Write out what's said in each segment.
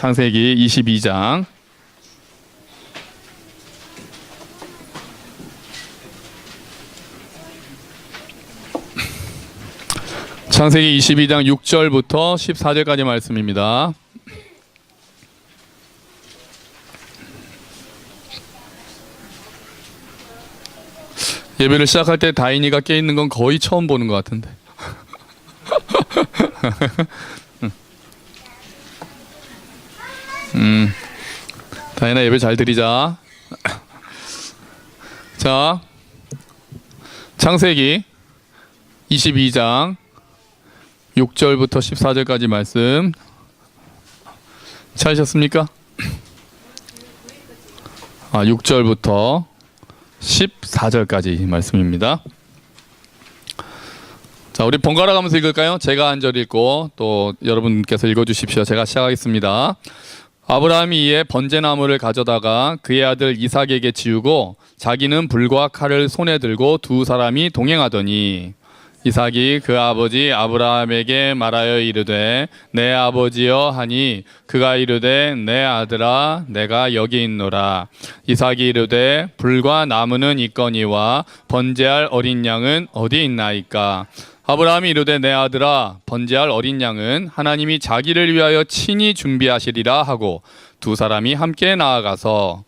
창세기 22장 창세기 22장 6절부터 14절까지 말씀입니다. 예배를 시작할 때 다인이가 깨있는 건 거의 처음 보는 것 같은데. 다인아, 예배 잘 드리자. 자, 창세기 22장 6절부터 14절까지 말씀 찾으셨습니까? 6절부터 14절까지 말씀입니다. 자, 우리 번갈아 가면서 읽을까요? 제가 한 절 읽고 또 여러분께서 읽어주십시오. 제가 시작하겠습니다. 아브라함이 이에 번제나무를 가져다가 그의 아들 이삭에게 지우고 자기는 불과 칼을 손에 들고 두 사람이 동행하더니 이삭이 그 아버지 아브라함에게 말하여 이르되 내 아버지여 하니 그가 이르되 내 아들아 내가 여기 있노라. 이삭이 이르되 불과 나무는 있거니와 번제할 어린 양은 어디 있나이까. 아브라함이 이르되 내 아들아 번제할 어린 양은 하나님이 자기를 위하여 친히 준비하시리라 하고 두 사람이 함께 나아가서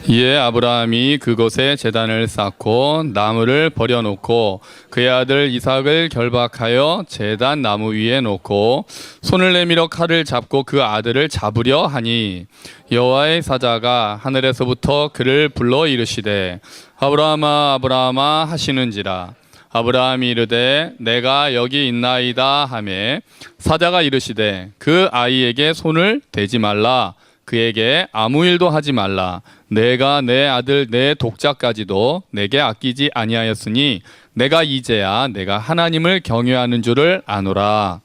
이에 아브라함이 그곳에 제단을 쌓고 나무를 버려놓고 그의 아들 이삭을 결박하여 제단 나무 위에 놓고 손을 내밀어 칼을 잡고 그 아들을 잡으려 하니 여호와의 사자가 하늘에서부터 그를 불러 이르시되 아브라함아 아브라함아 하시는지라. 아브라함이 이르되 내가 여기 있나이다 하매 사자가 이르시되 그 아이에게 손을 대지 말라. 그에게 아무 일도 하지 말라. 내가 내 아들 내 독자까지도 내게 아끼지 아니하였으니 내가 이제야 내가 하나님을 경외하는 줄을 아노라.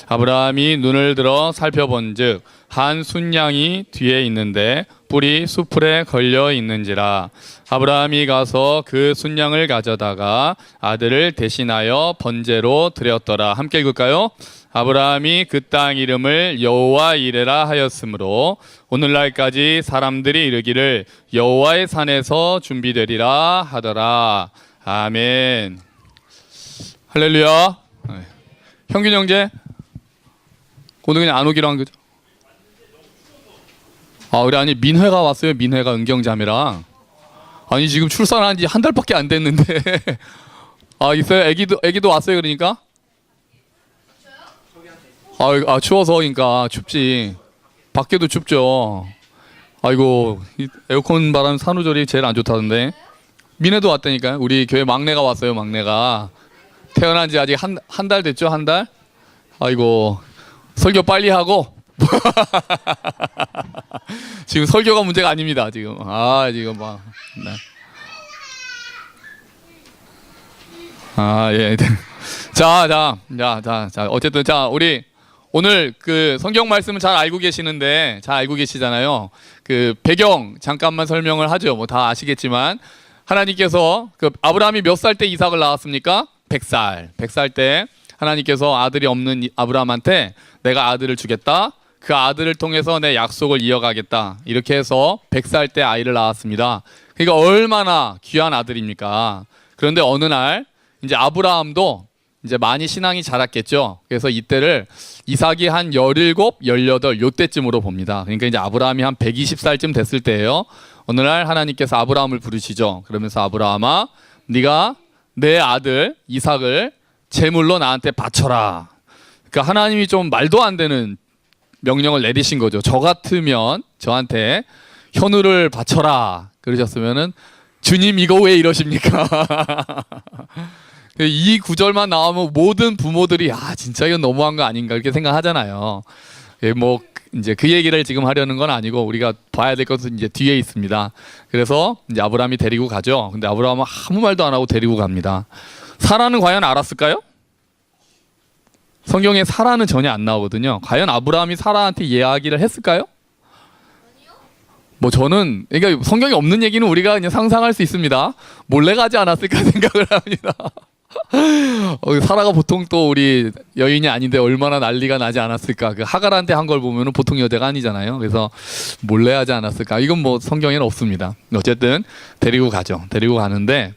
아브라함이 눈을 들어 살펴본즉 한 순양이 뒤에 있는데 뿔이 수풀에 걸려 있는지라. 아브라함이 가서 그 순양을 가져다가 아들을 대신하여 번제로 드렸더라. 함께 읽을까요? 아브라함이 그 땅 이름을 여호와 이레라 하였으므로 오늘날까지 사람들이 이르기를 여호와의 산에서 준비되리라 하더라. 아멘. 할렐루야. 형균 형제 오늘 그냥 안 오기로 한 거죠? 우리 아니 민회가 왔어요. 민회가 은경자매랑. 아니 지금 출산한 지 한 달밖에 안 됐는데 있어요? 애기도 왔어요. 그러니까 추워서. 그러니까 춥지. 밖에도 춥죠. 아이고 에어컨 바람 산후조리 제일 안 좋다던데. 민혜도 왔다니까요. 우리 교회 막내가 왔어요. 막내가 태어난 지 아직 한 달 됐죠. 한 달. 아이고 설교 빨리 하고 지금 설교가 문제가 아닙니다. 지금 지금 막 네. 예. 자 어쨌든 우리 오늘 그 성경 말씀을 잘 알고 계시는데 잘 알고 계시잖아요. 그 배경 잠깐만 설명을 하죠. 뭐 다 아시겠지만 하나님께서 그 아브라함이 몇 살 때 이삭을 낳았습니까? 100살 때 하나님께서 아들이 없는 아브라함한테 내가 아들을 주겠다. 그 아들을 통해서 내 약속을 이어가겠다. 이렇게 해서 100살 때 아이를 낳았습니다. 그러니까 얼마나 귀한 아들입니까? 그런데 어느 날 이제 아브라함도 이제 많이 신앙이 자랐겠죠. 그래서 이때를 이삭이 한 17, 18 요때쯤으로 봅니다. 그러니까 이제 아브라함이 한 120살쯤 됐을 때예요. 어느 날 하나님께서 아브라함을 부르시죠. 그러면서 아브라함아 네가 내 아들 이삭을 제물로 나한테 바쳐라. 그러니까 하나님이 좀 말도 안 되는 명령을 내리신 거죠. 저 같으면 저한테 현우를 바쳐라 그러셨으면은 주님 이거 왜 이러십니까? 이 구절만 나오면 모든 부모들이 진짜 이건 너무한 거 아닌가 이렇게 생각하잖아요. 뭐 이제 그 얘기를 지금 하려는 건 아니고 우리가 봐야 될 것은 이제 뒤에 있습니다. 그래서 이제 아브라함이 데리고 가죠. 근데 아브라함은 아무 말도 안 하고 데리고 갑니다. 사라는 과연 알았을까요? 성경에 사라는 전혀 안 나오거든요. 과연 아브라함이 사라한테 이야기를 했을까요? 뭐 저는 그러니까 성경에 없는 얘기는 우리가 그냥 상상할 수 있습니다. 몰래 가지 않았을까 생각을 합니다. 사라가 보통 또 우리 여인이 아닌데 얼마나 난리가 나지 않았을까. 그 하갈한테 한 걸 보면은 보통 여자가 아니잖아요. 그래서 몰래 하지 않았을까. 이건 뭐 성경에는 없습니다. 어쨌든 데리고 가죠. 데리고 가는데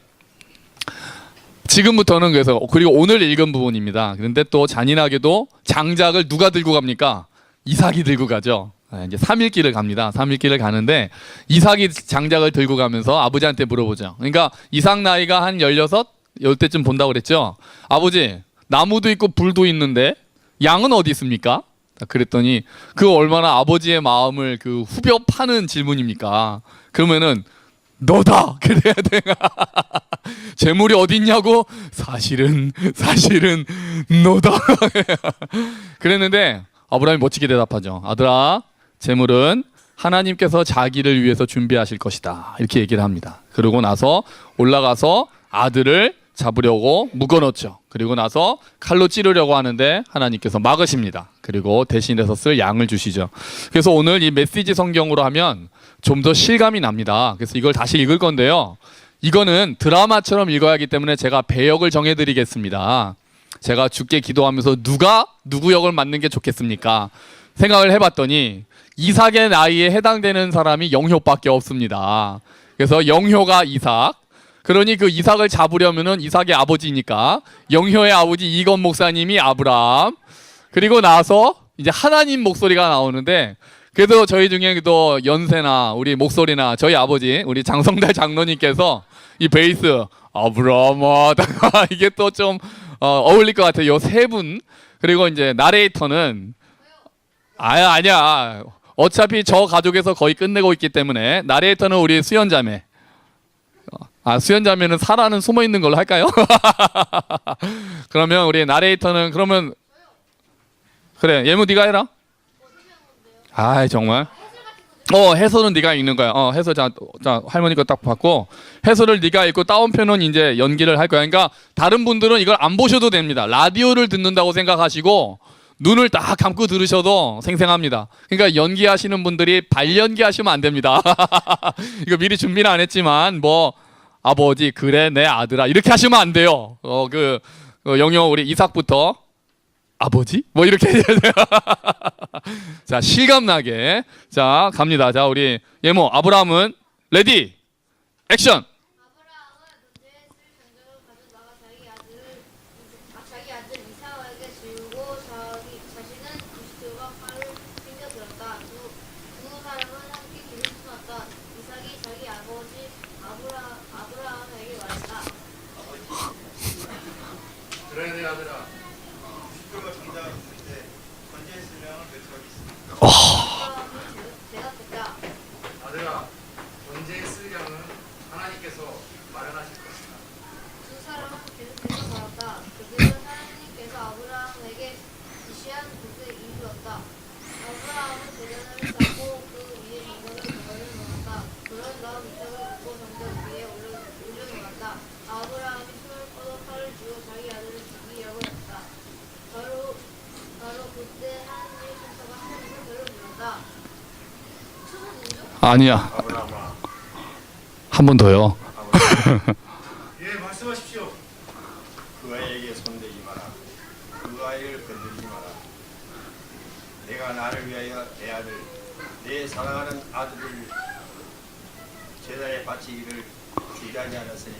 지금부터는 그래서 그리고 오늘 읽은 부분입니다. 그런데 또 잔인하게도 장작을 누가 들고 갑니까? 이삭이 들고 가죠. 이제 3일 길을 갑니다. 3일 길을 가는데 이삭이 장작을 들고 가면서 아버지한테 물어보죠. 그러니까 이삭 나이가 한 16, 10대쯤 본다고 그랬죠. 아버지, 나무도 있고 불도 있는데 양은 어디 있습니까? 그랬더니 그 얼마나 아버지의 마음을 그 후벼 파는 질문입니까? 그러면은 너다! 그래야 돼. 재물이 어디 있냐고? 사실은 너다. 그랬는데 아브라함이 멋지게 대답하죠. 아들아, 재물은 하나님께서 자기를 위해서 준비하실 것이다. 이렇게 얘기를 합니다. 그러고 나서 올라가서 아들을 잡으려고 묶어놓죠. 그리고 나서 칼로 찌르려고 하는데 하나님께서 막으십니다. 그리고 대신해서 쓸 양을 주시죠. 그래서 오늘 이 메시지 성경으로 하면 좀 더 실감이 납니다. 그래서 이걸 다시 읽을 건데요. 이거는 드라마처럼 읽어야 하기 때문에 제가 배역을 정해드리겠습니다. 제가 주께 기도하면서 누가 누구 역을 맡는 게 좋겠습니까? 생각을 해봤더니 이삭의 나이에 해당되는 사람이 영효밖에 없습니다. 그래서 영효가 이삭, 그러니 그 이삭을 잡으려면은 이삭의 아버지니까 영효의 아버지 이건 목사님이 아브라함, 그리고 나서 이제 하나님 목소리가 나오는데, 그래도 저희 중에도 연세나 우리 목소리나 저희 아버지 우리 장성달 장로님께서 이 베이스 아브라함아 이게 또 좀 어울릴 것 같아요. 요 세 분. 그리고 이제 나레이터는 아니야. 어차피 저 가족에서 거의 끝내고 있기 때문에 나레이터는 우리 수연자매. 수연자매는 사라는 숨어 있는 걸로 할까요? 그러면 우리 나레이터는 그러면 그래 예무 네가 해라. 정말. 해설은 네가 읽는 거야. 해설 자 할머니 거 딱 받고 해설을 네가 읽고 따옴표는 이제 연기를 할 거야. 그러니까 다른 분들은 이걸 안 보셔도 됩니다. 라디오를 듣는다고 생각하시고 눈을 딱 감고 들으셔도 생생합니다. 그러니까 연기하시는 분들이 발연기 하시면 안 됩니다. 이거 미리 준비는 안 했지만 뭐 아버지 그래 내 아들아 이렇게 하시면 안 돼요. 영영 우리 이삭부터 아버지? 뭐 이렇게 해야 돼요. 자, 실감나게. 자, 갑니다. 자, 우리 예모 아브라함은 레디 액션. 아브라함은 문제의 장작을 가져다가 자기 아들 이삭에게 지우고 자신은 부싯돌과 칼을 챙겨들었다. 두 사람은 함께 길을 떠났다. 이삭이 자기 아버지 아브라함에게 말했다. 그래 내 아들아, 부싯돌과 장작을 쓸 때 번제의 분량은 몇 척이 있습니까? 아브라함이 대답했다. 아들아, 번제의 쓸 양은 하나님께서 마련하실 것이다. 두 사람은 계속해서 말했다. 그들은 하나님께서 아브라함에게 지시한 곳에 이르렀다. 아브라함은 제단을 쌓고 그 위에 장작을 걸어놓았다. 그런 다음 이삭을 묶고 장작 위에 올려놓았다. 아브라함이 손을 뻗어 칼을 쥐고 자기 아들을 죽이려고 했다. 바로 그때 하나님의 천사가 하나님을 저를 불렀다. 천사 누구죠? 아니야. 아브라함아, 한 번 더요. 예, 말씀하십시오. 그 아이에게 손대지 마라. 그 아이를 건드리지 마라. 내가 나를 위하여 내 아들, 내 사랑하는 아들을 제단에 바치기를 주의하지 않았으니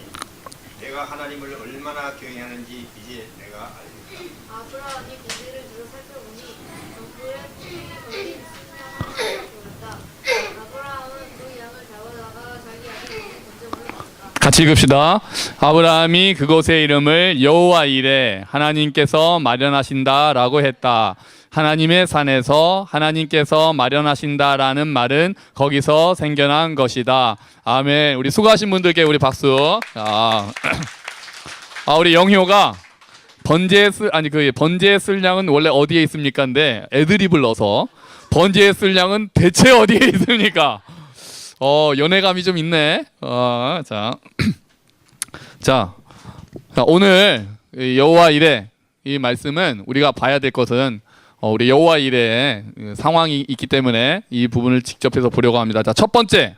내가 하나님을 얼마나 경외하는지 이제 내가 알겠다. 아브라함이 고기를 주로 살펴보니 덩굴에 풍경에 걸린 승냥한 보였다. 아브라함은 그 양을 잡아다가 자기 아들 위에 던져버렸다. 같이 읽읍시다. 아브라함이 그곳의 이름을 여호와 이레 하나님께서 마련하신다라고 했다. 하나님의 산에서 하나님께서 마련하신다라는 말은 거기서 생겨난 것이다. 아멘. 우리 수고하신 분들께 우리 박수. 우리 영효가 번제의 쓸 양은 원래 어디에 있습니까인데 애드립을 넣어서 번제의 쓸 양은 대체 어디에 있습니까? 연애감이 좀 있네. 자, 오늘 여호와 이레 이 말씀은 우리가 봐야 될 것은 우리 여호와 이레의 상황이 있기 때문에 이 부분을 직접 해서 보려고 합니다. 자, 첫 번째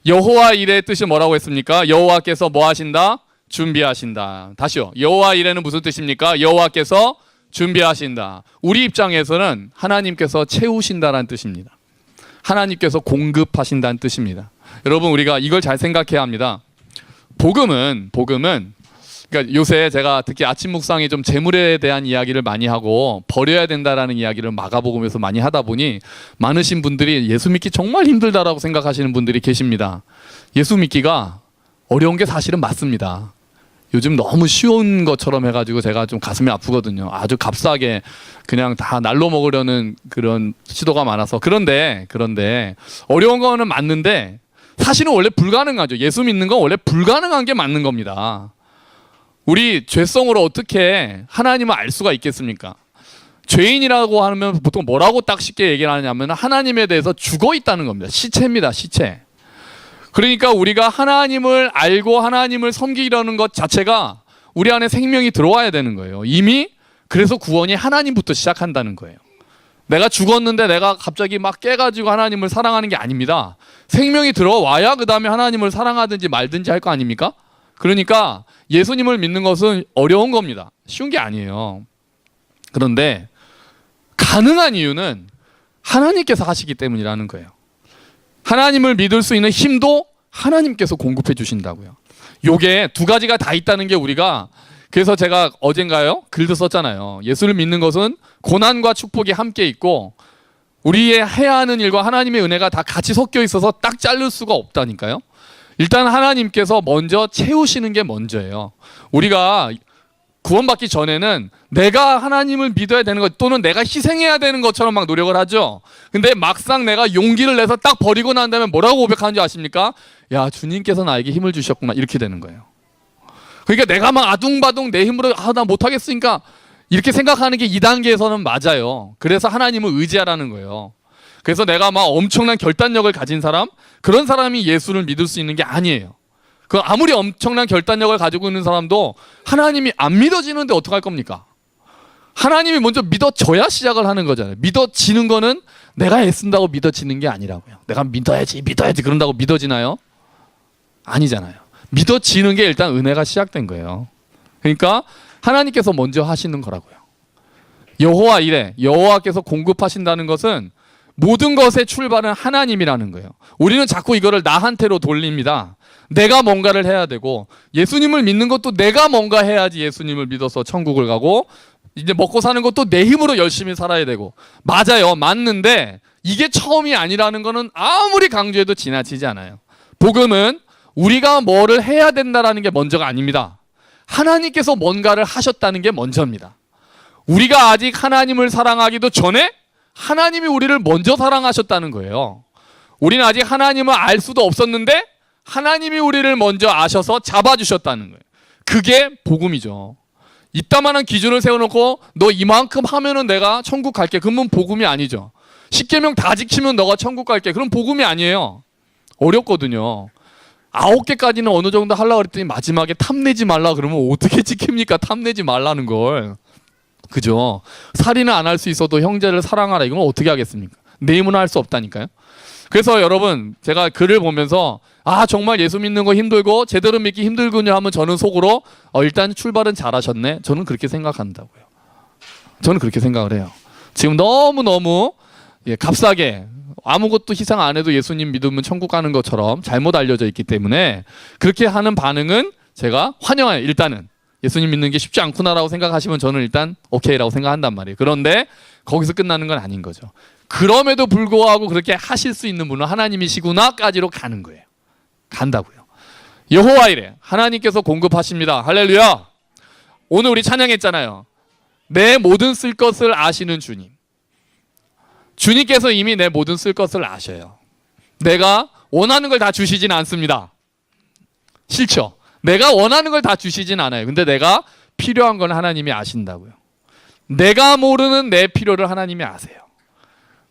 여호와 이레의 뜻이 뭐라고 했습니까? 여호와께서 뭐 하신다? 준비하신다. 다시요. 여호와 이레는 무슨 뜻입니까? 여호와께서 준비하신다. 우리 입장에서는 하나님께서 채우신다라는 뜻입니다. 하나님께서 공급하신다는 뜻입니다. 여러분, 우리가 이걸 잘 생각해야 합니다. 복음은 그러니까 요새 제가 특히 아침 묵상에 좀 재물에 대한 이야기를 많이 하고 버려야 된다라는 이야기를 마가복음에서 많이 하다 보니 많으신 분들이 예수 믿기 정말 힘들다라고 생각하시는 분들이 계십니다. 예수 믿기가 어려운 게 사실은 맞습니다. 요즘 너무 쉬운 것처럼 해가지고 제가 좀 가슴이 아프거든요. 아주 값싸게 그냥 다 날로 먹으려는 그런 시도가 많아서. 그런데 어려운 거는 맞는데 사실은 원래 불가능하죠. 예수 믿는 건 원래 불가능한 게 맞는 겁니다. 우리 죄성으로 어떻게 하나님을 알 수가 있겠습니까? 죄인이라고 하면 보통 뭐라고 딱 쉽게 얘기를 하냐면 하나님에 대해서 죽어 있다는 겁니다. 시체입니다. 시체. 그러니까 우리가 하나님을 알고 하나님을 섬기려는 것 자체가 우리 안에 생명이 들어와야 되는 거예요. 이미 그래서 구원이 하나님부터 시작한다는 거예요. 내가 죽었는데 내가 갑자기 막 깨가지고 하나님을 사랑하는 게 아닙니다. 생명이 들어와야 그 다음에 하나님을 사랑하든지 말든지 할 거 아닙니까? 그러니까 예수님을 믿는 것은 어려운 겁니다. 쉬운 게 아니에요. 그런데 가능한 이유는 하나님께서 하시기 때문이라는 거예요. 하나님을 믿을 수 있는 힘도 하나님께서 공급해 주신다고요. 요게 두 가지가 다 있다는 게 우리가, 그래서 제가 어젠가요? 글도 썼잖아요. 예수를 믿는 것은 고난과 축복이 함께 있고 우리의 해야 하는 일과 하나님의 은혜가 다 같이 섞여 있어서 딱 자를 수가 없다니까요. 일단 하나님께서 먼저 채우시는 게 먼저예요. 우리가 구원받기 전에는 내가 하나님을 믿어야 되는 것 또는 내가 희생해야 되는 것처럼 막 노력을 하죠. 근데 막상 내가 용기를 내서 딱 버리고 난 다음에 뭐라고 고백하는 줄 아십니까? 야, 주님께서 나에게 힘을 주셨구나, 이렇게 되는 거예요. 그러니까 내가 막 아둥바둥 내 힘으로 나 못하겠으니까 이렇게 생각하는 게 2단계에서는 맞아요. 그래서 하나님을 의지하라는 거예요. 그래서 내가 막 엄청난 결단력을 가진 사람, 그런 사람이 예수를 믿을 수 있는 게 아니에요. 그 아무리 엄청난 결단력을 가지고 있는 사람도 하나님이 안 믿어지는데 어떡할 겁니까? 하나님이 먼저 믿어져야 시작을 하는 거잖아요. 믿어지는 거는 내가 애쓴다고 믿어지는 게 아니라고요. 내가 믿어야지 그런다고 믿어지나요? 아니잖아요. 믿어지는 게 일단 은혜가 시작된 거예요. 그러니까 하나님께서 먼저 하시는 거라고요. 여호와 이레, 여호와께서 공급하신다는 것은 모든 것의 출발은 하나님이라는 거예요. 우리는 자꾸 이거를 나한테로 돌립니다. 내가 뭔가를 해야 되고, 예수님을 믿는 것도 내가 뭔가 해야지 예수님을 믿어서 천국을 가고, 이제 먹고 사는 것도 내 힘으로 열심히 살아야 되고. 맞아요. 맞는데 이게 처음이 아니라는 거는 아무리 강조해도 지나치지 않아요. 복음은 우리가 뭐를 해야 된다라는 게 먼저가 아닙니다. 하나님께서 뭔가를 하셨다는 게 먼저입니다. 우리가 아직 하나님을 사랑하기도 전에 하나님이 우리를 먼저 사랑하셨다는 거예요. 우리는 아직 하나님을 알 수도 없었는데 하나님이 우리를 먼저 아셔서 잡아주셨다는 거예요. 그게 복음이죠. 이따만한 기준을 세워놓고 너 이만큼 하면은 내가 천국 갈게. 그러면 복음이 아니죠. 10계명 다 지키면 너가 천국 갈게. 그럼 복음이 아니에요. 어렵거든요. 9개까지는 어느 정도 하려고 그랬더니 마지막에 탐내지 말라 그러면 어떻게 지킵니까? 탐내지 말라는 걸. 그죠? 살인을 안 할 수 있어도 형제를 사랑하라. 이건 어떻게 하겠습니까? 내 힘으로 할 수 없다니까요. 그래서 여러분, 제가 글을 보면서 정말 예수 믿는 거 힘들고 제대로 믿기 힘들군요 하면 저는 속으로 일단 출발은 잘하셨네. 저는 그렇게 생각한다고요. 저는 그렇게 생각을 해요. 지금 너무너무 값싸게 아무것도 희생 안 해도 예수님 믿으면 천국 가는 것처럼 잘못 알려져 있기 때문에 그렇게 하는 반응은 제가 환영해요. 일단은 예수님 믿는 게 쉽지 않구나라고 생각하시면 저는 일단 오케이라고 생각한단 말이에요. 그런데 거기서 끝나는 건 아닌 거죠. 그럼에도 불구하고 그렇게 하실 수 있는 분은 하나님이시구나까지로 가는 거예요. 간다고요. 여호와 이레, 하나님께서 공급하십니다. 할렐루야. 오늘 우리 찬양했잖아요. 내 모든 쓸 것을 아시는 주님. 주님께서 이미 내 모든 쓸 것을 아셔요. 내가 원하는 걸 다 주시진 않습니다. 싫죠? 내가 원하는 걸 다 주시진 않아요. 근데 내가 필요한 건 하나님이 아신다고요. 내가 모르는 내 필요를 하나님이 아세요.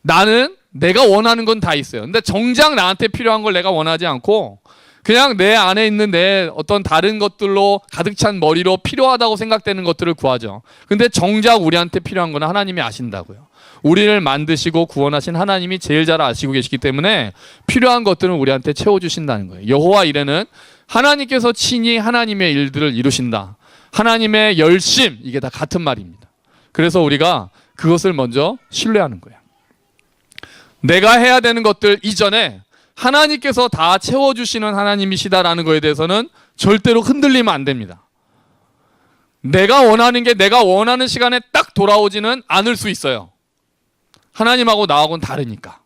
나는 내가 원하는 건 다 있어요. 근데 정작 나한테 필요한 걸 내가 원하지 않고 그냥 내 안에 있는 내 어떤 다른 것들로 가득 찬 머리로 필요하다고 생각되는 것들을 구하죠. 근데 정작 우리한테 필요한 건 하나님이 아신다고요. 우리를 만드시고 구원하신 하나님이 제일 잘 아시고 계시기 때문에 필요한 것들은 우리한테 채워주신다는 거예요. 여호와 이레는 하나님께서 친히 하나님의 일들을 이루신다. 하나님의 열심, 이게 다 같은 말입니다. 그래서 우리가 그것을 먼저 신뢰하는 거예요. 내가 해야 되는 것들 이전에 하나님께서 다 채워주시는 하나님이시다라는 거에 대해서는 절대로 흔들리면 안 됩니다. 내가 원하는 게 내가 원하는 시간에 딱 돌아오지는 않을 수 있어요. 하나님하고 나하고는 다르니까.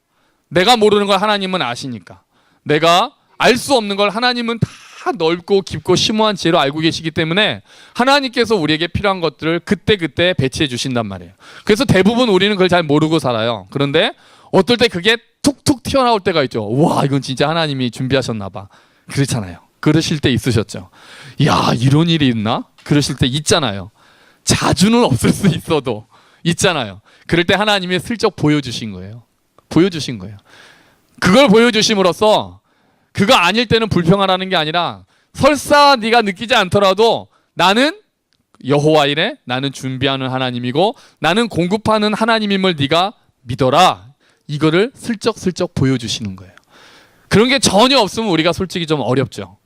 내가 모르는 걸 하나님은 아시니까. 내가 알 수 없는 걸 하나님은 다 넓고 깊고 심오한 지혜로 알고 계시기 때문에 하나님께서 우리에게 필요한 것들을 그때그때 배치해 주신단 말이에요. 그래서 대부분 우리는 그걸 잘 모르고 살아요. 그런데 어떨 때 그게 툭툭 튀어나올 때가 있죠. 와, 이건 진짜 하나님이 준비하셨나 봐. 그렇잖아요. 그러실 때 있으셨죠. 야, 이런 일이 있나? 그러실 때 있잖아요. 자주는 없을 수 있어도 있잖아요. 그럴 때 하나님이 슬쩍 보여주신 거예요. 보여주신 거예요. 그걸 보여주심으로써 그거 아닐 때는 불평하라는 게 아니라 설사 네가 느끼지 않더라도 나는 여호와 이래, 나는 준비하는 하나님이고 나는 공급하는 하나님임을 네가 믿어라. 이거를 슬쩍슬쩍 보여주시는 거예요. 그런 게 전혀 없으면 우리가 솔직히 좀 어렵죠.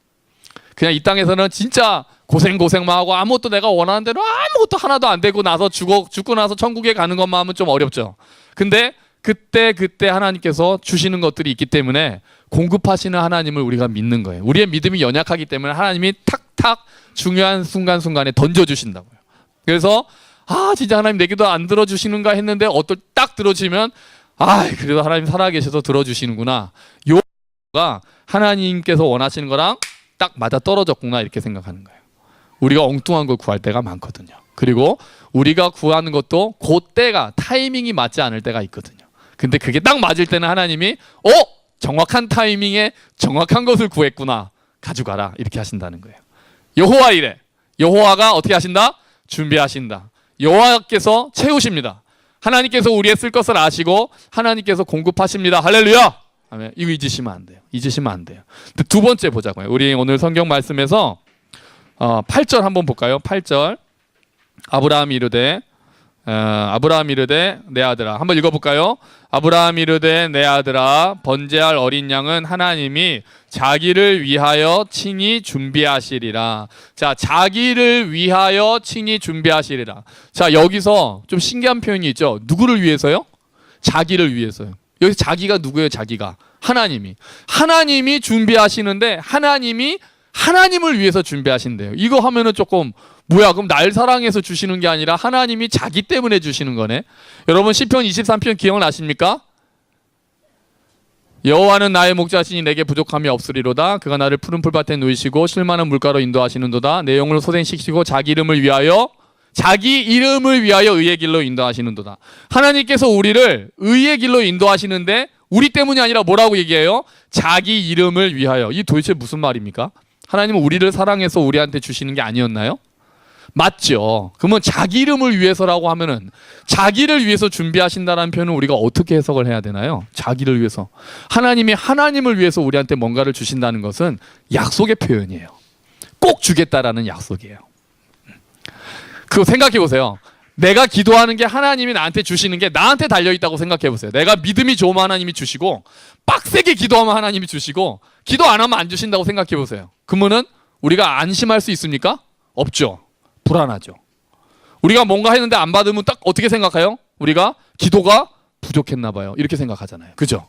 그냥 이 땅에서는 진짜 고생만 하고 아무것도 내가 원하는 대로 아무것도 하나도 안 되고 나서 죽고 나서 천국에 가는 것만 하면 좀 어렵죠. 근데 그때 하나님께서 주시는 것들이 있기 때문에 공급하시는 하나님을 우리가 믿는 거예요. 우리의 믿음이 연약하기 때문에 하나님이 탁탁 중요한 순간순간에 던져주신다고요. 그래서 진짜 하나님 내 기도 안 들어주시는가 했는데 딱 들어주시면 그래도 하나님 살아계셔서 들어주시는구나. 요가 하나님께서 원하시는 거랑 딱 맞아 떨어졌구나 이렇게 생각하는 거예요. 우리가 엉뚱한 걸 구할 때가 많거든요. 그리고 우리가 구하는 것도 그때가 타이밍이 맞지 않을 때가 있거든요. 근데 그게 딱 맞을 때는 하나님이 정확한 타이밍에 정확한 것을 구했구나. 가져가라. 이렇게 하신다는 거예요. 여호와 이래. 여호와가 어떻게 하신다? 준비하신다. 여호와께서 채우십니다. 하나님께서 우리의 쓸 것을 아시고 하나님께서 공급하십니다. 할렐루야. 아멘. 이거 잊으시면 안 돼요. 잊으시면 안 돼요. 두 번째 보자고요. 우리 오늘 성경 말씀에서 8절 한번 볼까요? 8절. 아브라함이 이르되 내 아들아. 한번 읽어볼까요? 아브라함이 이르되 내 아들아 번제할 어린 양은 하나님이 자기를 위하여 친히 준비하시리라. 자, 자기를 위하여 친히 준비하시리라. 자, 여기서 좀 신기한 표현이 있죠. 누구를 위해서요? 자기를 위해서요. 여기서 자기가 누구예요? 자기가 하나님이 준비하시는데 하나님을 위해서 준비하신대요. 이거 하면은 조금 뭐야, 그럼 날 사랑해서 주시는 게 아니라 하나님이 자기 때문에 주시는 거네. 여러분 시편 23편 기억나십니까? 여호와는 나의 목자시니 내게 부족함이 없으리로다. 그가 나를 푸른 풀밭에 누이시고 쉴만한 물가로 인도하시는도다. 내 영혼을 소생시키시고 자기 이름을 위하여 의의 길로 인도하시는도다. 하나님께서 우리를 의의 길로 인도하시는데 우리 때문이 아니라 뭐라고 얘기해요? 자기 이름을 위하여. 이 도대체 무슨 말입니까? 하나님은 우리를 사랑해서 우리한테 주시는 게 아니었나요? 맞죠. 그러면 자기 이름을 위해서라고 하면은 자기를 위해서 준비하신다는 표현을 우리가 어떻게 해석을 해야 되나요? 자기를 위해서. 하나님이 하나님을 위해서 우리한테 뭔가를 주신다는 것은 약속의 표현이에요. 꼭 주겠다라는 약속이에요. 그거 생각해 보세요. 내가 기도하는 게 하나님이 나한테 주시는 게 나한테 달려있다고 생각해 보세요. 내가 믿음이 좋으면 하나님이 주시고 빡세게 기도하면 하나님이 주시고 기도 안 하면 안 주신다고 생각해 보세요. 그러면은 우리가 안심할 수 있습니까? 없죠. 불안하죠. 우리가 뭔가 했는데 안 받으면 딱 어떻게 생각해요? 우리가 기도가 부족했나 봐요. 이렇게 생각하잖아요. 그죠?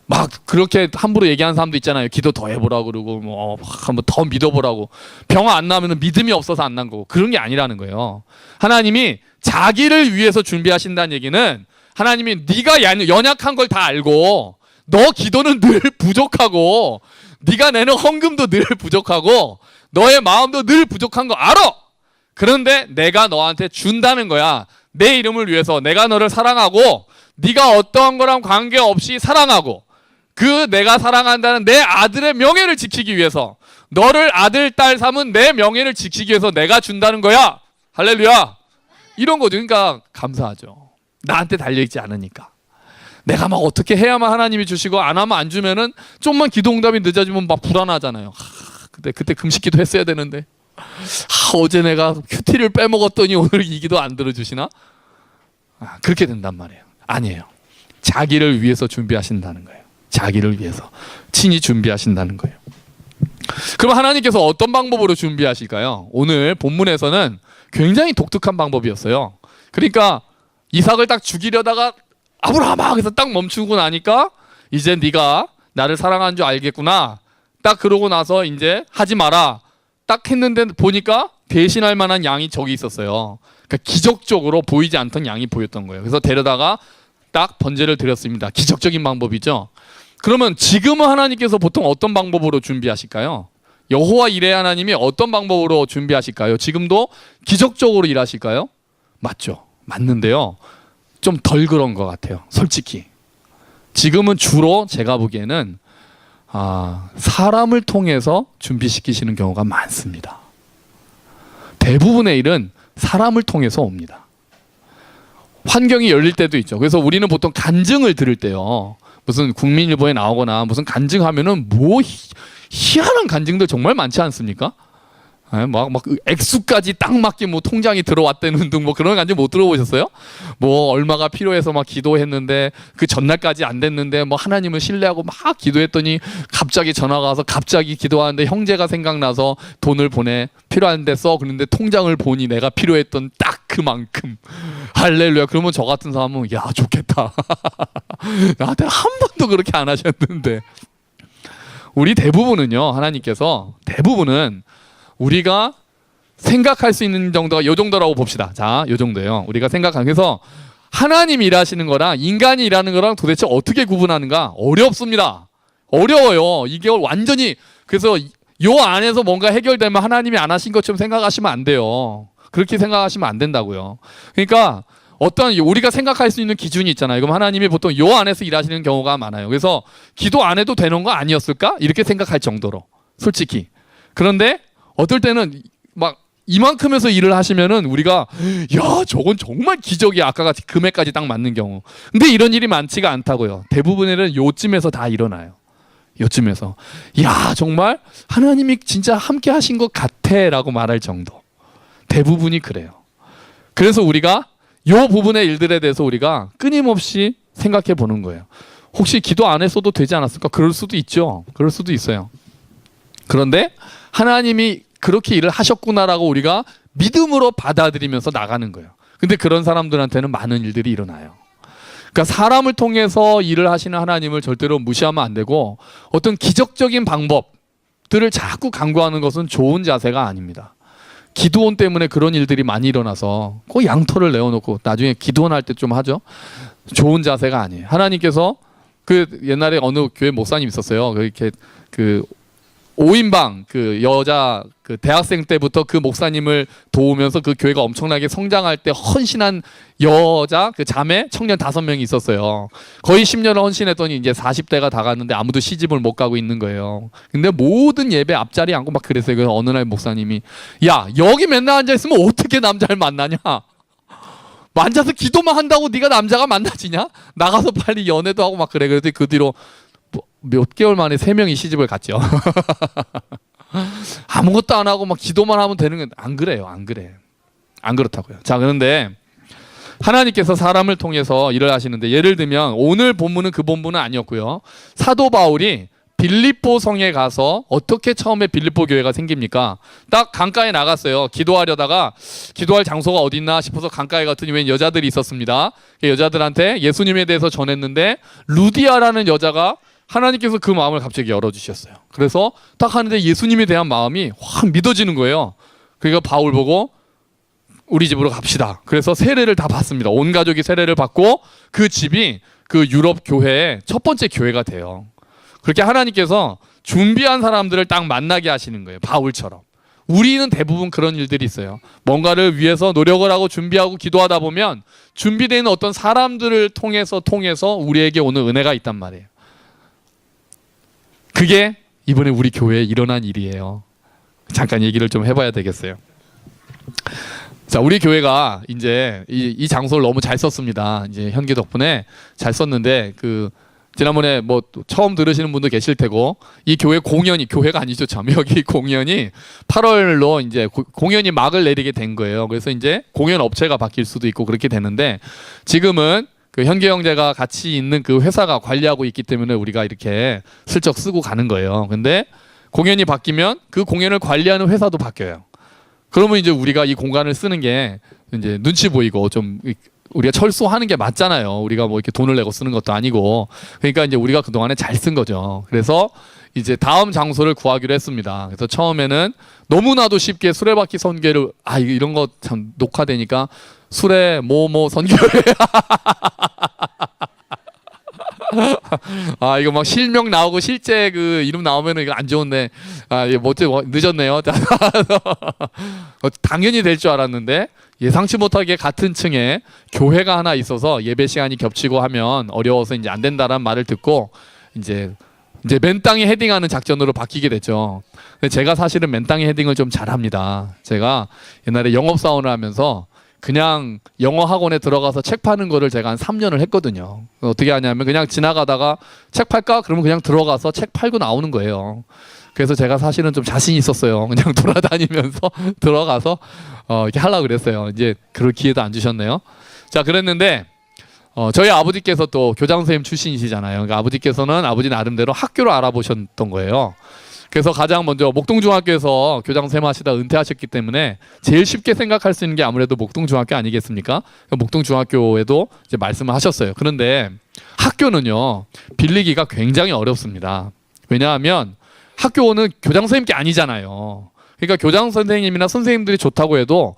막 그렇게 함부로 얘기하는 사람도 있잖아요. 기도 더 해보라고 그러고 한번 더 믿어보라고. 병 안 나면 믿음이 없어서 안 난 거고. 그런 게 아니라는 거예요. 하나님이 자기를 위해서 준비하신다는 얘기는 하나님이 네가 연약한 걸 다 알고 너 기도는 늘 부족하고 네가 내는 헌금도 늘 부족하고 너의 마음도 늘 부족한 거 알아. 그런데 내가 너한테 준다는 거야. 내 이름을 위해서 내가 너를 사랑하고 네가 어떠한 거랑 관계없이 사랑하고 그 내가 사랑한다는 내 아들의 명예를 지키기 위해서 너를 아들, 딸 삼은 내 명예를 지키기 위해서 내가 준다는 거야. 할렐루야. 이런 거죠. 그러니까 감사하죠. 나한테 달려있지 않으니까. 내가 막 어떻게 해야만 하나님이 주시고 안 하면 안 주면은 좀만 기도 응답이 늦어지면 막 불안하잖아요. 그때 금식기도 했어야 되는데 어제 내가 큐티를 빼먹었더니 오늘 이 기도 안 들어주시나? 그렇게 된단 말이에요. 아니에요. 자기를 위해서 준비하신다는 거예요. 자기를 위해서 친히 준비하신다는 거예요. 그럼 하나님께서 어떤 방법으로 준비하실까요? 오늘 본문에서는 굉장히 독특한 방법이었어요. 그러니까 이삭을 딱 죽이려다가 아브라함아 그래서 딱 멈추고 나니까 이제 네가 나를 사랑하는 줄 알겠구나. 딱 그러고 나서 이제 하지 마라. 딱 했는데 보니까 대신할 만한 양이 저기 있었어요. 그러니까 기적적으로 보이지 않던 양이 보였던 거예요. 그래서 데려다가 딱 번제를 드렸습니다. 기적적인 방법이죠. 그러면 지금은 하나님께서 보통 어떤 방법으로 준비하실까요? 여호와 이레 하나님이 어떤 방법으로 준비하실까요? 지금도 기적적으로 일하실까요? 맞죠. 맞는데요. 좀 덜 그런 것 같아요. 솔직히. 지금은 주로 제가 보기에는 사람을 통해서 준비시키시는 경우가 많습니다. 대부분의 일은 사람을 통해서 옵니다. 환경이 열릴 때도 있죠. 그래서 우리는 보통 간증을 들을 때요. 무슨 국민일보에 나오거나 무슨 간증하면은 뭐 희한한 간증들 정말 많지 않습니까? 막 액수까지 딱 맞게 뭐 통장이 들어왔다는 등 뭐 그런 간증 못 들어보셨어요? 뭐 얼마가 필요해서 막 기도했는데 그 전날까지 안 됐는데 뭐 하나님을 신뢰하고 막 기도했더니 갑자기 전화가 와서 갑자기 기도하는데 형제가 생각나서 돈을 보내 필요한데 써 그런데 통장을 보니 내가 필요했던 딱 그만큼 할렐루야. 그러면 저 같은 사람은 야 좋겠다. 나한테 한 번도 그렇게 안 하셨는데 우리 대부분은요 하나님께서 대부분은 우리가 생각할 수 있는 정도가 요 정도라고 봅시다. 자, 요 정도예요. 우리가 생각하는 그래서 하나님 일하시는 거랑 인간이 일하는 거랑 도대체 어떻게 구분하는가? 어렵습니다. 어려워요. 이게 완전히 그래서 요 안에서 뭔가 해결되면 하나님이 안 하신 것처럼 생각하시면 안 돼요. 그렇게 생각하시면 안 된다고요. 그러니까 어떤 우리가 생각할 수 있는 기준이 있잖아요. 그럼 하나님이 보통 요 안에서 일하시는 경우가 많아요. 그래서 기도 안 해도 되는 거 아니었을까? 이렇게 생각할 정도로 솔직히. 그런데 어떨 때는 막 이만큼에서 일을 하시면은 우리가 야 저건 정말 기적이야. 아까 같이 금액까지 딱 맞는 경우. 근데 이런 일이 많지가 않다고요. 대부분의 일은 요쯤에서 다 일어나요. 요쯤에서 야 정말 하나님이 진짜 함께 하신 것 같아 라고 말할 정도. 대부분이 그래요. 그래서 우리가 요 부분의 일들에 대해서 우리가 끊임없이 생각해 보는 거예요. 혹시 기도 안 했어도 되지 않았을까? 그럴 수도 있죠. 그럴 수도 있어요. 그런데 하나님이 그렇게 일을 하셨구나라고 우리가 믿음으로 받아들이면서 나가는 거예요. 근데 그런 사람들한테는 많은 일들이 일어나요. 그러니까 사람을 통해서 일을 하시는 하나님을 절대로 무시하면 안 되고 어떤 기적적인 방법들을 자꾸 강구하는 것은 좋은 자세가 아닙니다. 기도원 때문에 그런 일들이 많이 일어나서 그 양털을 내어놓고 나중에 기도원 할 때 좀 하죠. 좋은 자세가 아니에요. 하나님께서 그 옛날에 어느 교회 목사님 있었어요. 이렇게 그 5인방 그 여자 그 대학생 때부터 그 목사님을 도우면서 그 교회가 엄청나게 성장할 때 헌신한 여자 그 자매 청년 5명이 있었어요. 거의 10년을 헌신했더니 이제 40대가 다 갔는데 아무도 시집을 못 가고 있는 거예요. 근데 모든 예배 앞자리 앉고 막 그랬어요. 그래서 어느 날 목사님이 야 여기 맨날 앉아 있으면 어떻게 남자를 만나냐? 앉아서 기도만 한다고 네가 남자가 만나지냐? 나가서 빨리 연애도 하고 막 그래. 그랬더니 그 뒤로 몇 개월 만에 3명이 시집을 갔죠. 아무것도 안 하고 막 기도만 하면 되는 건 안 그래요. 안 그래. 안 그렇다고요. 자, 그런데 하나님께서 사람을 통해서 일을 하시는데 예를 들면 오늘 본문은 그 본문은 아니었고요. 사도 바울이 빌립보 성에 가서 어떻게 처음에 빌립보 교회가 생깁니까? 딱 강가에 나갔어요. 기도하려다가 기도할 장소가 어디 있나 싶어서 강가에 갔더니 웬 여자들이 있었습니다. 여자들한테 예수님에 대해서 전했는데 루디아라는 여자가 하나님께서 그 마음을 갑자기 열어주셨어요. 그래서 딱 하는데 예수님에 대한 마음이 확 믿어지는 거예요. 그러니까 바울 보고 우리 집으로 갑시다. 그래서 세례를 다 받습니다. 온 가족이 세례를 받고 그 집이 그 유럽 교회의 첫 번째 교회가 돼요. 그렇게 하나님께서 준비한 사람들을 딱 만나게 하시는 거예요. 바울처럼. 우리는 대부분 그런 일들이 있어요. 뭔가를 위해서 노력을 하고 준비하고 기도하다 보면 준비되는 어떤 사람들을 통해서 우리에게 오는 은혜가 있단 말이에요. 그게 이번에 우리 교회에 일어난 일이에요. 잠깐 얘기를 좀 해봐야 되겠어요. 자, 우리 교회가 이제 이 장소를 너무 잘 썼습니다. 이제 현기 덕분에 잘 썼는데 그 지난번에 뭐 처음 들으시는 분도 계실 테고 이 교회 공연이 교회가 아니죠 참 여기 공연이 8월로 이제 공연이 막을 내리게 된 거예요. 그래서 이제 공연 업체가 바뀔 수도 있고 그렇게 되는데 지금은 그 현기 형제가 같이 있는 그 회사가 관리하고 있기 때문에 우리가 이렇게 슬쩍 쓰고 가는 거예요. 근데 공연이 바뀌면 그 공연을 관리하는 회사도 바뀌어요. 그러면 이제 우리가 이 공간을 쓰는 게 이제 눈치 보이고 좀 우리가 철수하는 게 맞잖아요. 우리가 뭐 이렇게 돈을 내고 쓰는 것도 아니고. 그러니까 이제 우리가 그동안에 잘 쓴 거죠. 그래서 이제 다음 장소를 구하기로 했습니다. 그래서 처음에는 너무나도 쉽게 수레바퀴 선교를 이런 거 참 녹화되니까 수레 뭐뭐 선교회 이거 막 실명 나오고 실제 그 이름 나오면은 이거 안 좋은데 이거 늦었네요. 당연히 될 줄 알았는데 예상치 못하게 같은 층에 교회가 하나 있어서 예배 시간이 겹치고 하면 어려워서 이제 안 된다라는 말을 듣고 이제 맨 땅에 헤딩하는 작전으로 바뀌게 됐죠. 근데 제가 사실은 맨 땅에 헤딩을 좀 잘합니다. 제가 옛날에 영업사원을 하면서 그냥 영어 학원에 들어가서 책 파는 거를 제가 한 3년을 했거든요. 어떻게 하냐면 그냥 지나가다가 책 팔까? 그러면 그냥 들어가서 책 팔고 나오는 거예요. 그래서 제가 사실은 좀 자신 있었어요. 그냥 돌아다니면서 들어가서 이렇게 하려고 그랬어요. 이제 그럴 기회도 안 주셨네요. 자, 그랬는데 저희 아버지께서 또 교장 선생님 출신이시잖아요. 그러니까 아버지께서는 아버지 나름대로 학교를 알아보셨던 거예요. 그래서 가장 먼저 목동중학교에서 교장 선생님 하시다 은퇴하셨기 때문에 제일 쉽게 생각할 수 있는 게 아무래도 목동중학교 아니겠습니까? 목동중학교에도 이제 말씀을 하셨어요. 그런데 학교는요, 빌리기가 굉장히 어렵습니다. 왜냐하면 학교는 교장 선생님 게 아니잖아요. 그러니까 교장 선생님이나 선생님들이 좋다고 해도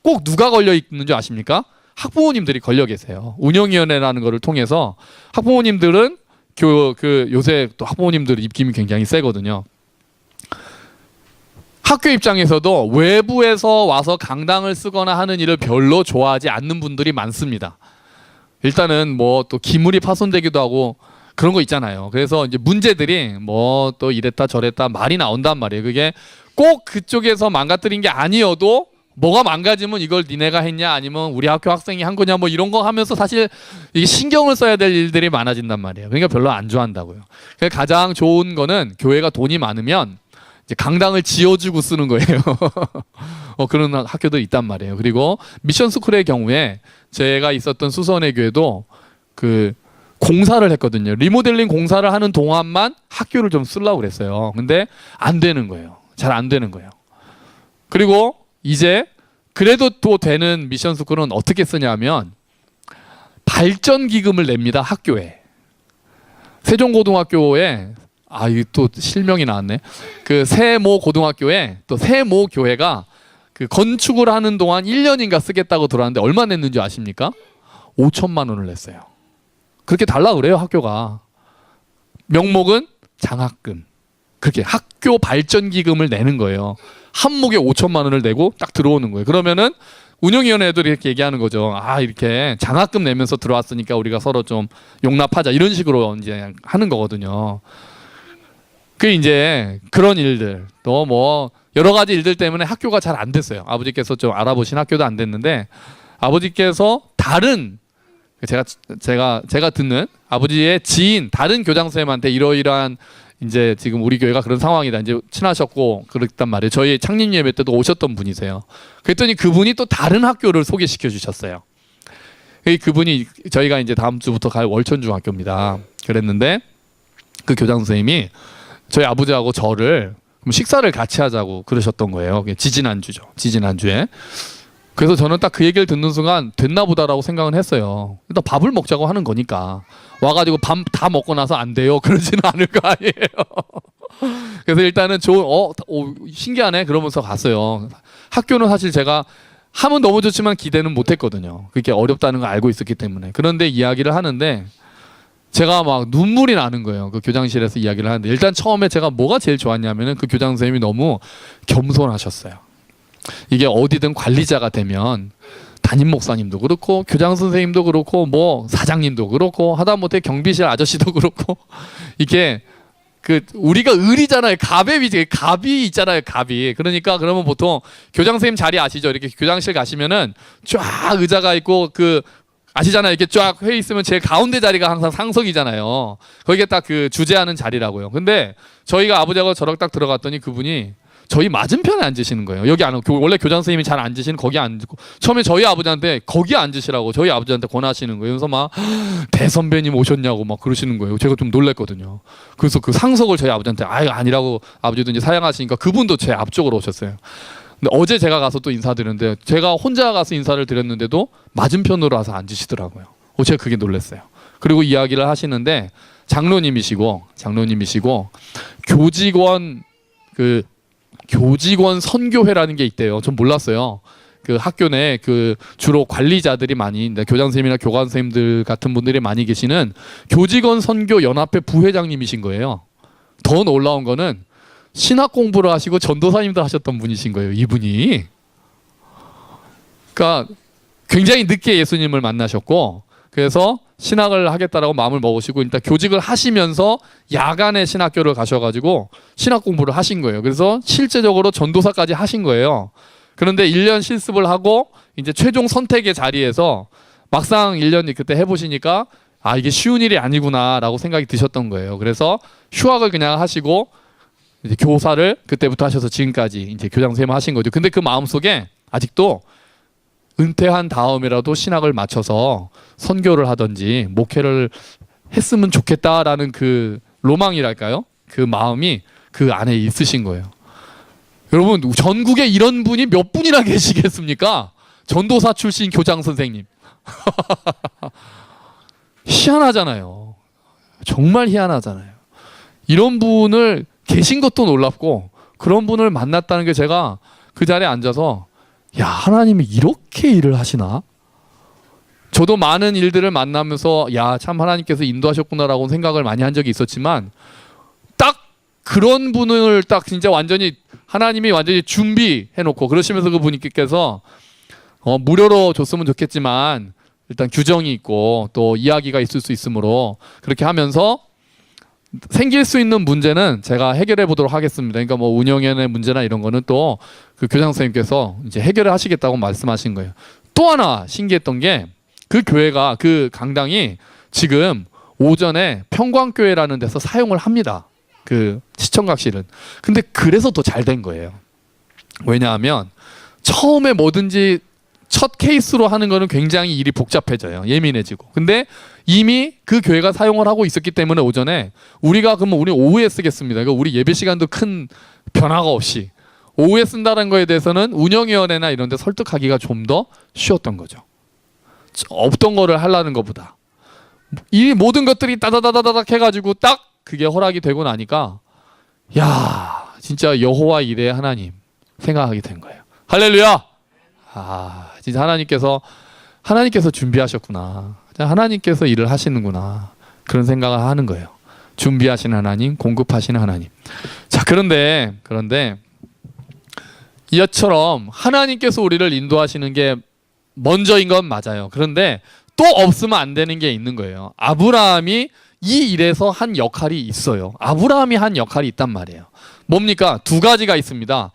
꼭 누가 걸려 있는 줄 아십니까? 학부모님들이 걸려 계세요. 운영위원회라는 거를 통해서 학부모님들은 요새 또 학부모님들 입김이 굉장히 세거든요. 학교 입장에서도 외부에서 와서 강당을 쓰거나 하는 일을 별로 좋아하지 않는 분들이 많습니다. 일단은 뭐 또 기물이 파손되기도 하고 그런 거 있잖아요. 그래서 이제 문제들이 뭐 또 이랬다 저랬다 말이 나온단 말이에요. 그게 꼭 그쪽에서 망가뜨린 게 아니어도 뭐가 망가지면 이걸 니네가 했냐 아니면 우리 학교 학생이 한 거냐 뭐 이런 거 하면서 사실 이게 신경을 써야 될 일들이 많아진단 말이에요. 그러니까 별로 안 좋아한다고요. 그러니까 가장 좋은 거는 교회가 돈이 많으면 이제 강당을 지어주고 쓰는 거예요. 그런 학교도 있단 말이에요. 그리고 미션 스쿨의 경우에 제가 있었던 수선의 교회도 그 공사를 했거든요. 리모델링 공사를 하는 동안만 학교를 좀 쓰려고 그랬어요. 근데 안 되는 거예요. 잘 안 되는 거예요. 그리고 이제 그래도 또 되는 미션 스쿨은 어떻게 쓰냐면 발전 기금을 냅니다. 학교에. 세종고등학교에 이게 또 실명이 나왔네. 그 세모 고등학교에 또 세모 교회가 그 건축을 하는 동안 1년인가 쓰겠다고 들어왔는데 얼마 냈는지 아십니까? 5천만 원을 냈어요. 그렇게 달라 그래요, 학교가. 명목은 장학금. 그렇게 학교 발전 기금을 내는 거예요. 한 목에 5천만 원을 내고 딱 들어오는 거예요. 그러면은 운영위원회도 이렇게 얘기하는 거죠. 이렇게 장학금 내면서 들어왔으니까 우리가 서로 좀 용납하자. 이런 식으로 이제 하는 거거든요. 그 이제 그런 일들 또 뭐 여러 가지 일들 때문에 학교가 잘 안 됐어요. 아버지께서 좀 알아보신 학교도 안 됐는데 아버지께서 다른 제가 듣는 아버지의 지인 다른 교장 선생님한테 이러이러한 이제 지금 우리 교회가 그런 상황이다. 이제 친하셨고 그랬단 말이에요. 저희 창립 예배 때도 오셨던 분이세요. 그랬더니 그분이 또 다른 학교를 소개시켜 주셨어요. 그분이 저희가 이제 다음 주부터 갈 월천중학교입니다. 그랬는데 그 교장 선생님이 저희 아버지하고 저를 식사를 같이 하자고 그러셨던 거예요. 지지난주죠. 지지난주에. 그래서 저는 딱 그 얘기를 듣는 순간 됐나 보다라고 생각은 했어요. 일단 밥을 먹자고 하는 거니까 와가지고 밥 다 먹고 나서 안 돼요 그러지는 않을 거 아니에요. 그래서 일단은 신기하네 그러면서 갔어요. 학교는 사실 제가 하면 너무 좋지만 기대는 못했거든요. 그게 어렵다는 걸 알고 있었기 때문에. 그런데 이야기를 하는데 제가 막 눈물이 나는 거예요. 그 교장실에서 이야기를 하는데 일단 처음에 제가 뭐가 제일 좋았냐면은 그 교장 선생님이 너무 겸손하셨어요. 이게 어디든 관리자가 되면 담임 목사님도 그렇고 교장 선생님도 그렇고 뭐 사장님도 그렇고 하다못해 경비실 아저씨도 그렇고 이게 그 우리가 을이잖아요. 갑이 있잖아요. 갑이. 그러니까 그러면 보통 교장 선생님 자리 아시죠? 이렇게 교장실 가시면은 쫙 의자가 있고 그 아시잖아요. 이렇게 쫙 회 있으면 제일 가운데 자리가 항상 상석이잖아요. 거기에 딱 그 주재하는 자리라고요. 근데 저희가 아버지하고 저랑 딱 들어갔더니 그분이 저희 맞은편에 앉으시는 거예요. 여기 안 원래 교장 선생님이 잘 앉으시는 거기 앉고 처음에 저희 아버지한테 거기 앉으시라고 저희 아버지한테 권하시는 거예요. 그래서 막 대선배님 오셨냐고 막 그러시는 거예요. 제가 좀 놀랐거든요. 그래서 그 상석을 저희 아버지한테 아니라고 아버지도 이제 사양하시니까 그분도 제 앞쪽으로 오셨어요. 근데 어제 제가 가서 또 인사드렸는데 제가 혼자 가서 인사를 드렸는데도 맞은편으로 와서 앉으시더라고요. 제가 그게 놀랐어요. 그리고 이야기를 하시는데 장로님이시고 교직원 선교회라는 게 있대요. 전 몰랐어요. 그 학교 내 그 주로 관리자들이 많이 교장 선생님이나 교관 선생님들 같은 분들이 많이 계시는 교직원 선교 연합회 부회장님이신 거예요. 더 놀라운 거는 신학 공부를 하시고 전도사님도 하셨던 분이신 거예요. 이분이. 그러니까 굉장히 늦게 예수님을 만나셨고 그래서 신학을 하겠다라고 마음을 먹으시고 일단 교직을 하시면서 야간에 신학교를 가셔가지고 신학 공부를 하신 거예요. 그래서 실제적으로 전도사까지 하신 거예요. 그런데 1년 실습을 하고 이제 최종 선택의 자리에서 막상 1년 그때 해보시니까 이게 쉬운 일이 아니구나라고 생각이 드셨던 거예요. 그래서 휴학을 그냥 하시고 이제 교사를 그때부터 하셔서 지금까지 이제 교장 선생님 하신 거죠. 근데 그 마음속에 아직도 은퇴한 다음이라도 신학을 마쳐서 선교를 하든지 목회를 했으면 좋겠다라는 그 로망이랄까요? 그 마음이 그 안에 있으신 거예요. 여러분 전국에 이런 분이 몇 분이나 계시겠습니까? 전도사 출신 교장 선생님. 희한하잖아요. 정말 희한하잖아요. 이런 분을 계신 것도 놀랍고 그런 분을 만났다는 게 제가 그 자리에 앉아서 야, 하나님이 이렇게 일을 하시나? 저도 많은 일들을 만나면서 야, 참 하나님께서 인도하셨구나라고 생각을 많이 한 적이 있었지만 딱 그런 분을 딱 진짜 완전히 하나님이 완전히 준비해 놓고 그러시면서 그분께서 무료로 줬으면 좋겠지만 일단 규정이 있고 또 이야기가 있을 수 있으므로 그렇게 하면서 생길 수 있는 문제는 제가 해결해 보도록 하겠습니다. 그러니까 뭐 운영위원회 문제나 이런 거는 또 그 교장 선생님께서 이제 해결을 하시겠다고 말씀하신 거예요. 또 하나 신기했던 게 그 교회가 그 강당이 지금 오전에 평광교회라는 데서 사용을 합니다. 그 시청각실은. 근데 그래서 더 잘 된 거예요. 왜냐하면 처음에 뭐든지 첫 케이스로 하는 거는 굉장히 일이 복잡해져요. 예민해지고. 근데 이미 그 교회가 사용을 하고 있었기 때문에 오전에 우리가 그러면 우리 오후에 쓰겠습니다. 그러니까 우리 예배 시간도 큰 변화가 없이 오후에 쓴다는 거에 대해서는 운영위원회나 이런 데 설득하기가 좀 더 쉬웠던 거죠. 없던 거를 하려는 것보다. 이 모든 것들이 따다다다닥 해가지고 딱 그게 허락이 되고 나니까 야 진짜 여호와 이레 하나님 생각하게 된 거예요. 할렐루야. 진짜 하나님께서 준비하셨구나. 하나님께서 일을 하시는구나. 그런 생각을 하는 거예요. 준비하시는 하나님, 공급하시는 하나님. 자, 그런데 이처럼 하나님께서 우리를 인도하시는 게 먼저인 건 맞아요. 그런데 또 없으면 안 되는 게 있는 거예요. 아브라함이 이 일에서 한 역할이 있어요. 아브라함이 한 역할이 있단 말이에요. 뭡니까? 두 가지가 있습니다.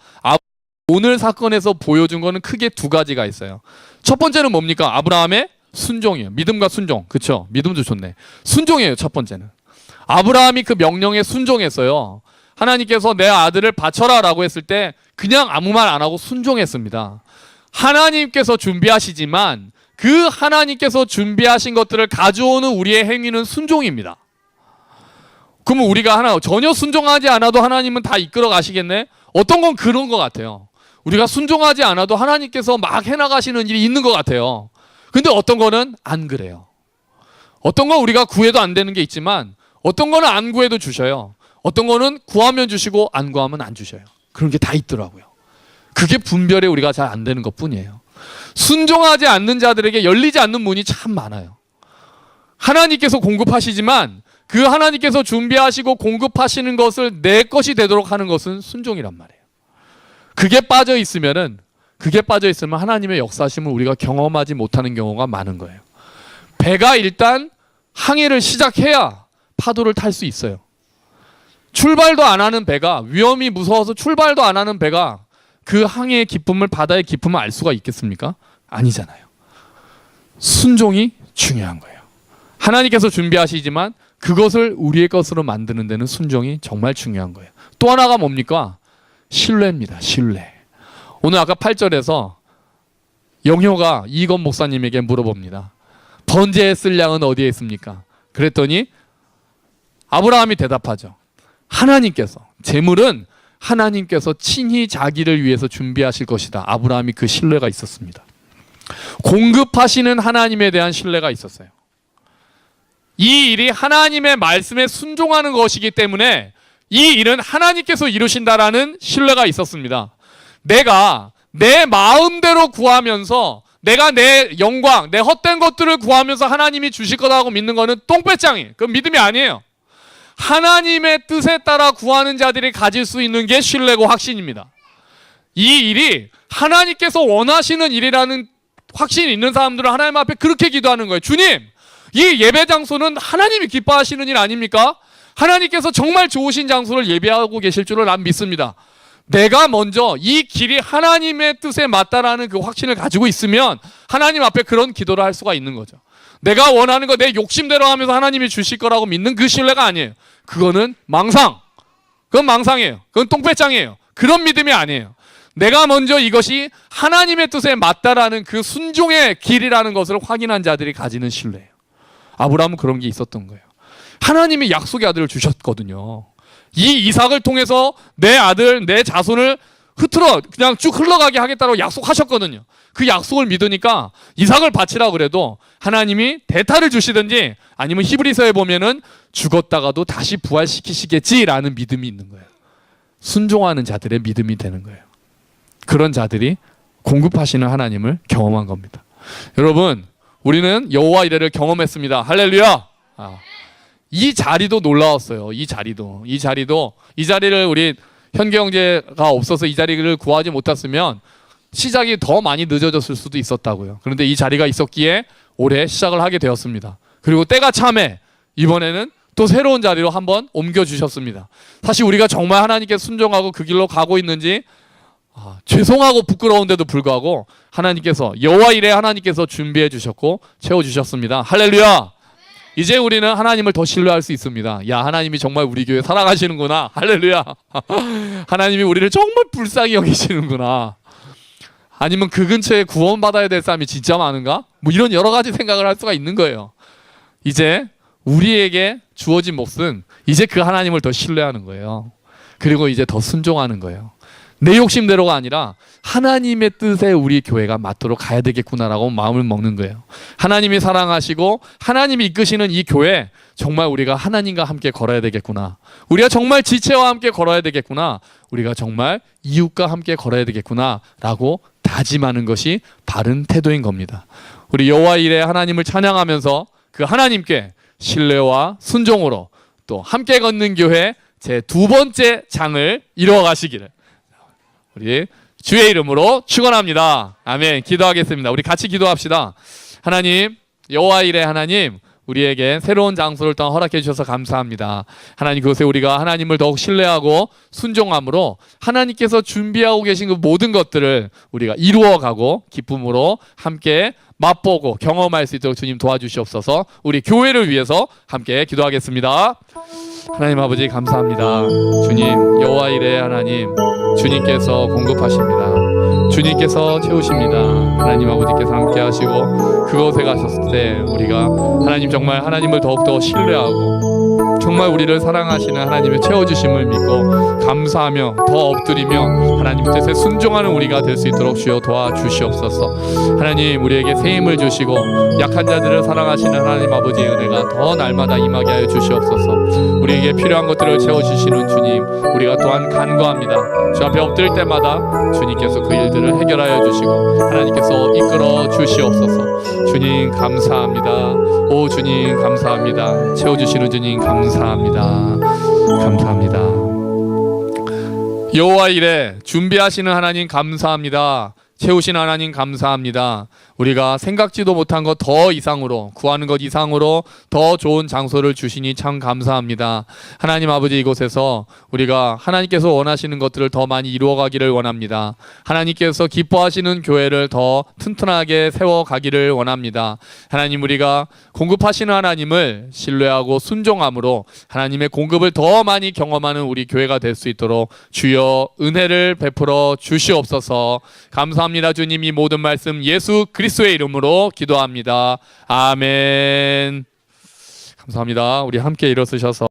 오늘 사건에서 보여준 거는 크게 두 가지가 있어요. 첫 번째는 뭡니까? 아브라함의 순종이에요. 믿음과 순종. 그렇죠? 믿음도 좋네. 순종이에요. 첫 번째는. 아브라함이 그 명령에 순종했어요. 하나님께서 내 아들을 바쳐라 라고 했을 때 그냥 아무 말 안 하고 순종했습니다. 하나님께서 준비하시지만 그 하나님께서 준비하신 것들을 가져오는 우리의 행위는 순종입니다. 그러면 우리가 전혀 순종하지 않아도 하나님은 다 이끌어 가시겠네? 어떤 건 그런 것 같아요. 우리가 순종하지 않아도 하나님께서 막 해나가시는 일이 있는 것 같아요. 근데 어떤 거는 안 그래요. 어떤 건 우리가 구해도 안 되는 게 있지만 어떤 거는 안 구해도 주셔요. 어떤 거는 구하면 주시고 안 구하면 안 주셔요. 그런 게 다 있더라고요. 그게 분별에 우리가 잘 안 되는 것 뿐이에요. 순종하지 않는 자들에게 열리지 않는 문이 참 많아요. 하나님께서 공급하시지만 그 하나님께서 준비하시고 공급하시는 것을 내 것이 되도록 하는 것은 순종이란 말이에요. 그게 빠져 있으면 하나님의 역사심을 우리가 경험하지 못하는 경우가 많은 거예요. 배가 일단 항해를 시작해야 파도를 탈 수 있어요. 출발도 안 하는 배가, 위험이 무서워서 출발도 안 하는 배가 그 항해의 기쁨을, 바다의 기쁨을 알 수가 있겠습니까? 아니잖아요. 순종이 중요한 거예요. 하나님께서 준비하시지만 그것을 우리의 것으로 만드는 데는 순종이 정말 중요한 거예요. 또 하나가 뭡니까? 신뢰입니다. 신뢰. 오늘 아까 8절에서 영효가 이건 목사님에게 물어봅니다. 번제에 쓸 양은 어디에 있습니까? 그랬더니 아브라함이 대답하죠. 하나님께서, 재물은 하나님께서 친히 자기를 위해서 준비하실 것이다. 아브라함이 그 신뢰가 있었습니다. 공급하시는 하나님에 대한 신뢰가 있었어요. 이 일이 하나님의 말씀에 순종하는 것이기 때문에 이 일은 하나님께서 이루신다라는 신뢰가 있었습니다. 내가 내 마음대로 구하면서 내가 내 영광, 내 헛된 것들을 구하면서 하나님이 주실 거라고 믿는 거는 똥배짱이에요. 그건 믿음이 아니에요. 하나님의 뜻에 따라 구하는 자들이 가질 수 있는 게 신뢰고 확신입니다. 이 일이 하나님께서 원하시는 일이라는 확신이 있는 사람들은 하나님 앞에 그렇게 기도하는 거예요. 주님, 이 예배 장소는 하나님이 기뻐하시는 일 아닙니까? 하나님께서 정말 좋으신 장소를 예배하고 계실 줄을 난 믿습니다. 내가 먼저 이 길이 하나님의 뜻에 맞다라는 그 확신을 가지고 있으면 하나님 앞에 그런 기도를 할 수가 있는 거죠. 내가 원하는 거 내 욕심대로 하면서 하나님이 주실 거라고 믿는 그 신뢰가 아니에요. 그거는 망상. 그건 망상이에요. 그건 똥배짱이에요. 그런 믿음이 아니에요. 내가 먼저 이것이 하나님의 뜻에 맞다라는 그 순종의 길이라는 것을 확인한 자들이 가지는 신뢰예요. 아브라함은 그런 게 있었던 거예요. 하나님이 약속의 아들을 주셨거든요. 이 이삭을 통해서 내 아들, 내 자손을 그냥 쭉 흘러가게 하겠다고 약속하셨거든요. 그 약속을 믿으니까 이삭을 바치라 그래도 하나님이 대타를 주시든지 아니면 히브리서에 보면은 죽었다가도 다시 부활시키시겠지라는 믿음이 있는 거예요. 순종하는 자들의 믿음이 되는 거예요. 그런 자들이 공급하시는 하나님을 경험한 겁니다. 여러분, 우리는 여호와 이레를 경험했습니다. 할렐루야. 이 자리도 놀라웠어요. 이 자리를 우리 현계 형제가 없어서 이 자리를 구하지 못했으면 시작이 더 많이 늦어졌을 수도 있었다고요. 그런데 이 자리가 있었기에 올해 시작을 하게 되었습니다. 그리고 때가 참에 이번에는 또 새로운 자리로 한번 옮겨주셨습니다. 사실 우리가 정말 하나님께 순종하고 그 길로 가고 있는지 죄송하고 부끄러운데도 불구하고 하나님께서 여호와 이레 하나님께서 준비해 주셨고 채워주셨습니다. 할렐루야. 이제 우리는 하나님을 더 신뢰할 수 있습니다. 야, 하나님이 정말 우리 교회 살아가시는구나. 할렐루야. 하나님이 우리를 정말 불쌍히 여기시는구나. 아니면 그 근처에 구원받아야 될 사람이 진짜 많은가? 뭐 이런 여러 가지 생각을 할 수가 있는 거예요. 이제 우리에게 주어진 몫은 이제 그 하나님을 더 신뢰하는 거예요. 그리고 이제 더 순종하는 거예요. 내 욕심대로가 아니라 하나님의 뜻에 우리 교회가 맞도록 가야 되겠구나라고 마음을 먹는 거예요. 하나님이 사랑하시고 하나님이 이끄시는 이 교회, 정말 우리가 하나님과 함께 걸어야 되겠구나. 우리가 정말 지체와 함께 걸어야 되겠구나. 우리가 정말 이웃과 함께 걸어야 되겠구나 라고 다짐하는 것이 바른 태도인 겁니다. 우리 여호와 이레 하나님을 찬양하면서 그 하나님께 신뢰와 순종으로 또 함께 걷는 교회 제 두 번째 장을 이루어가시기를 우리 주의 이름으로 축원합니다. 아멘. 기도하겠습니다. 우리 같이 기도합시다. 하나님, 여호와 이레 하나님, 우리에게 새로운 장소를 또 허락해 주셔서 감사합니다. 하나님, 그곳에 우리가 하나님을 더욱 신뢰하고 순종함으로 하나님께서 준비하고 계신 그 모든 것들을 우리가 이루어가고 기쁨으로 함께 맛보고 경험할 수 있도록 주님 도와주시옵소서. 우리 교회를 위해서 함께 기도하겠습니다. 하나님 아버지 감사합니다. 주님, 여호와 이레 하나님, 주님께서 공급하십니다. 주님께서 채우십니다. 하나님 아버지께서 함께 하시고 그곳에 가셨을 때 우리가 하나님 정말 하나님을 더욱더 신뢰하고 정말 우리를 사랑하시는 하나님의 채워주심을 믿고 감사하며 더 엎드리며 하나님 뜻에 순종하는 우리가 될 수 있도록 주여 도와주시옵소서. 하나님, 우리에게 새 힘을 주시고 약한 자들을 사랑하시는 하나님 아버지의 은혜가 더 날마다 임하게 하여 주시옵소서. 우리에게 필요한 것들을 채워주시는 주님, 우리가 또한 간구합니다. 주 앞에 엎드릴 때마다 주님께서 그 일들을 해결하여 주시고 하나님께서 이끌어 주시옵소서. 주님 감사합니다. 오 주님 감사합니다. 채워주시는 주님 감사합니다. 감사합니다. 여호와 이레 준비하시는 하나님 감사합니다. 채우신 하나님 감사합니다. 우리가 생각지도 못한 것 더 이상으로, 구하는 것 이상으로 더 좋은 장소를 주시니 참 감사합니다. 하나님 아버지, 이곳에서 우리가 하나님께서 원하시는 것들을 더 많이 이루어가기를 원합니다. 하나님께서 기뻐하시는 교회를 더 튼튼하게 세워가기를 원합니다. 하나님, 우리가 공급하시는 하나님을 신뢰하고 순종함으로 하나님의 공급을 더 많이 경험하는 우리 교회가 될 수 있도록 주여 은혜를 베풀어 주시옵소서. 감사합니다. 주님, 이 모든 말씀 예수 그리스도의 이름으로 기도합니다. 아멘. 감사합니다. 우리 함께 일어서셔서